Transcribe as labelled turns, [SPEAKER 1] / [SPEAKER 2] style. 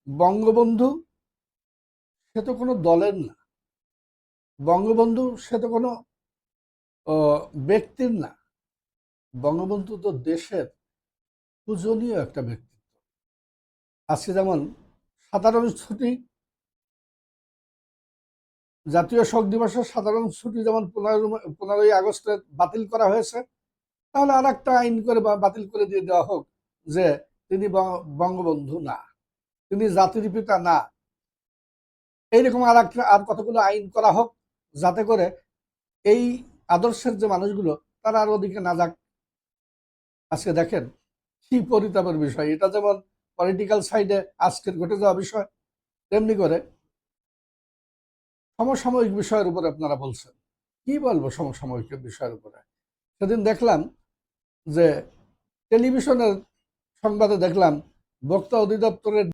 [SPEAKER 1] বঙ্গবন্ধু সে তো কোনো দলের না, বঙ্গবন্ধু সে তো কোনো ব্যক্তির না, বঙ্গবন্ধু তো দেশের পূজনীয় একটা ব্যক্তিত্ব। আজকে যেমন সাধারণ ছুটি, জাতীয় শোক দিবসের সাধারণ ছুটি যেমন 15ই আগস্টে বাতিল করা হয়েছে, তাহলে আর একটা আইন করে বা বাতিল করে দিয়ে দেওয়া হোক যে তিনি বঙ্গবন্ধু না, তিনি জাতির পিতা না। এইরকম আর কতগুলো আইন করা হোক, যাতে করে এই আদর্শের যে মানুষগুলো তারা আর ওদিকে না যাক। আজকে দেখেন কি পরিতাপের বিষয়, এটা যেমন পলিটিক্যাল সাইডে আজকের ঘটে যাওয়া বিষয়, তেমনি করে সমসাময়িক বিষয়ের উপরে আপনারা বলছেন। কি বলবো সমসাময়িক বিষয়ের উপরে? সেদিন দেখলাম যে টেলিভিশনের সংবাদে দেখলাম ভোক্তা অধিদপ্তরের